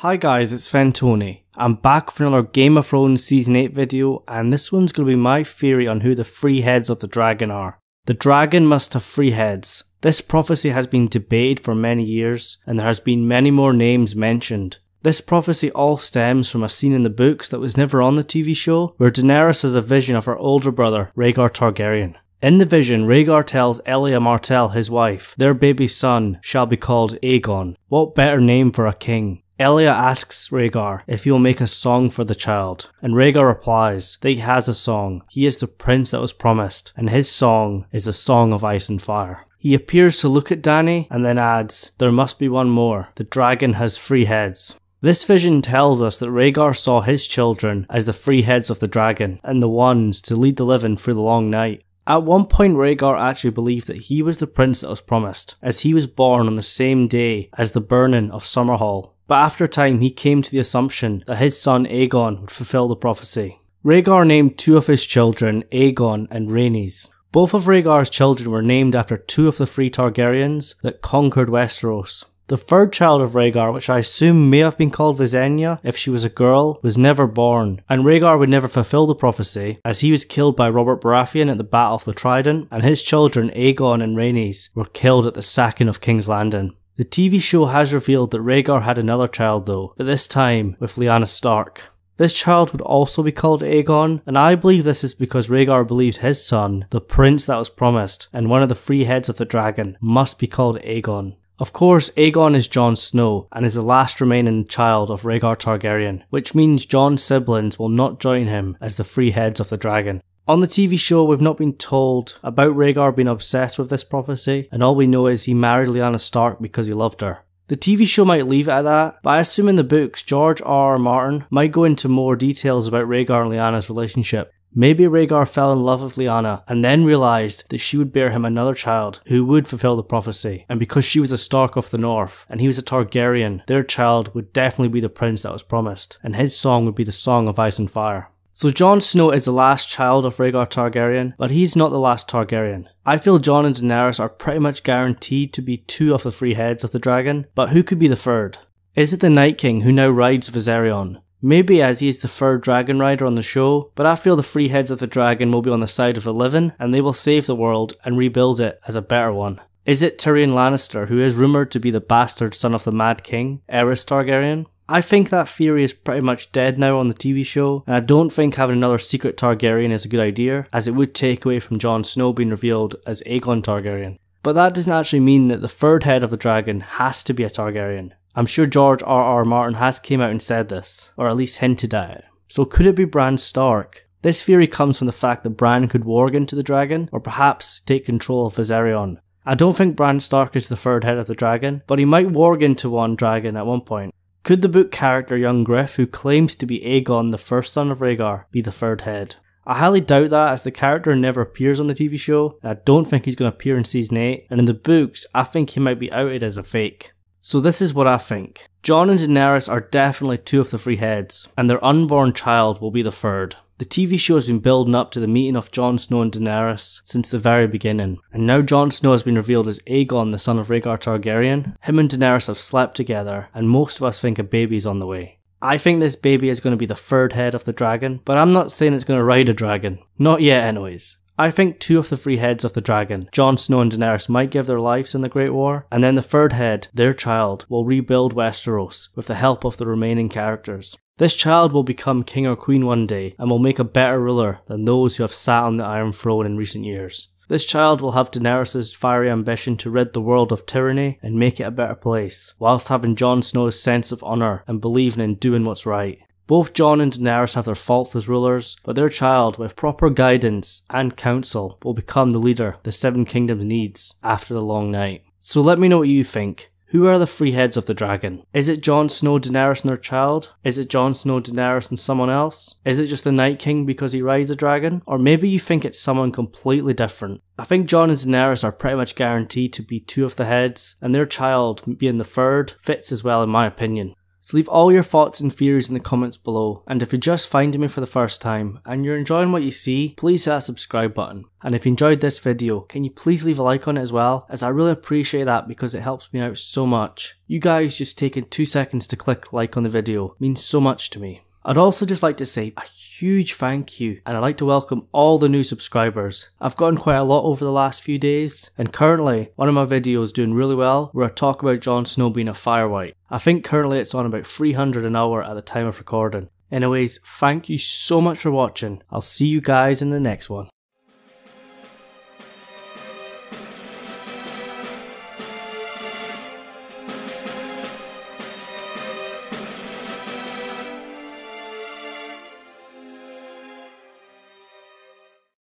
Hi guys, it's Fentony. I'm back for another Game of Thrones Season 8 video, and this one's going to be my theory on who the three heads of the dragon are. The dragon must have three heads. This prophecy has been debated for many years, and there has been many more names mentioned. This prophecy all stems from a scene in the books that was never on the TV show, where Daenerys has a vision of her older brother, Rhaegar Targaryen. In the vision, Rhaegar tells Elia Martell, his wife, their baby son shall be called Aegon. What better name for a king? Elia asks Rhaegar if he will make a song for the child, and Rhaegar replies that he has a song. He is the prince that was promised, and his song is a song of ice and fire. He appears to look at Dany and then adds, there must be one more. The dragon has three heads. This vision tells us that Rhaegar saw his children as the three heads of the dragon, and the ones to lead the living through the long night. At one point, Rhaegar actually believed that he was the prince that was promised, as he was born on the same day as the burning of Summerhall. But after a time, he came to the assumption that his son Aegon would fulfill the prophecy. Rhaegar named two of his children Aegon and Rhaenys. Both of Rhaegar's children were named after two of the three Targaryens that conquered Westeros. The third child of Rhaegar, which I assume may have been called Viserion if she was a girl, was never born, and Rhaegar would never fulfill the prophecy, as he was killed by Robert Baratheon at the Battle of the Trident, and his children Aegon and Rhaenys were killed at the sacking of King's Landing. The TV show has revealed that Rhaegar had another child though, but this time with Lyanna Stark. This child would also be called Aegon, and I believe this is because Rhaegar believed his son, the prince that was promised, and one of the three heads of the dragon, must be called Aegon. Of course, Aegon is Jon Snow, and is the last remaining child of Rhaegar Targaryen, which means Jon's siblings will not join him as the three heads of the dragon. On the TV show, we've not been told about Rhaegar being obsessed with this prophecy, and all we know is he married Lyanna Stark because he loved her. The TV show might leave it at that, but I assume in the books, George R.R. Martin might go into more details about Rhaegar and Lyanna's relationship. Maybe Rhaegar fell in love with Lyanna and then realised that she would bear him another child who would fulfill the prophecy, and because she was a Stark of the North and he was a Targaryen, their child would definitely be the prince that was promised, and his song would be the Song of Ice and Fire. So Jon Snow is the last child of Rhaegar Targaryen, but he's not the last Targaryen. I feel Jon and Daenerys are pretty much guaranteed to be two of the three heads of the dragon, but who could be the third? Is it the Night King who now rides Viserion? Maybe, as he is the third dragon rider on the show, but I feel the three heads of the dragon will be on the side of the living, and they will save the world and rebuild it as a better one. Is it Tyrion Lannister, who is rumoured to be the bastard son of the Mad King, Daenerys Targaryen? I think that theory is pretty much dead now on the TV show, and I don't think having another secret Targaryen is a good idea, as it would take away from Jon Snow being revealed as Aegon Targaryen. But that doesn't actually mean that the third head of the dragon has to be a Targaryen. I'm sure George R.R. Martin has came out and said this, or at least hinted at it. So could it be Bran Stark? This theory comes from the fact that Bran could warg into the dragon, or perhaps take control of Viserion. I don't think Bran Stark is the third head of the dragon, but he might warg into one dragon at one point. Could the book character young Griff, who claims to be Aegon, the first son of Rhaegar, be the third head? I highly doubt that, as the character never appears on the TV show, and I don't think he's going to appear in Season 8, and in the books, I think he might be outed as a fake. So this is what I think. Jon and Daenerys are definitely two of the three heads, and their unborn child will be the third. The TV show has been building up to the meeting of Jon Snow and Daenerys since the very beginning, and now Jon Snow has been revealed as Aegon, the son of Rhaegar Targaryen. Him and Daenerys have slept together, and most of us think a baby's on the way. I think this baby is going to be the third head of the dragon, but I'm not saying it's going to ride a dragon. Not yet anyways. I think two of the three heads of the dragon, Jon Snow and Daenerys, might give their lives in the Great War, and then the third head, their child, will rebuild Westeros with the help of the remaining characters. This child will become king or queen one day, and will make a better ruler than those who have sat on the Iron Throne in recent years. This child will have Daenerys' fiery ambition to rid the world of tyranny and make it a better place, whilst having Jon Snow's sense of honour and believing in doing what's right. Both Jon and Daenerys have their faults as rulers, but their child, with proper guidance and counsel, will become the leader the Seven Kingdoms needs after the long night. So let me know what you think. Who are the three heads of the dragon? Is it Jon Snow, Daenerys and their child? Is it Jon Snow, Daenerys and someone else? Is it just the Night King because he rides a dragon? Or maybe you think it's someone completely different. I think Jon and Daenerys are pretty much guaranteed to be two of the heads, and their child being the third fits as well in my opinion. So leave all your thoughts and theories in the comments below, and if you're just finding me for the first time and you're enjoying what you see, please hit that subscribe button. And if you enjoyed this video, can you please leave a like on it as well, as I really appreciate that because it helps me out so much. You guys just taking 2 seconds to click like on the video means so much to me. I'd also just like to say a huge thank you, and I'd like to welcome all the new subscribers. I've gotten quite a lot over the last few days, and currently one of my videos is doing really well where I talk about Jon Snow being a Firewhite. I think currently it's on about 300 an hour at the time of recording. Anyways, thank you so much for watching. I'll see you guys in the next one.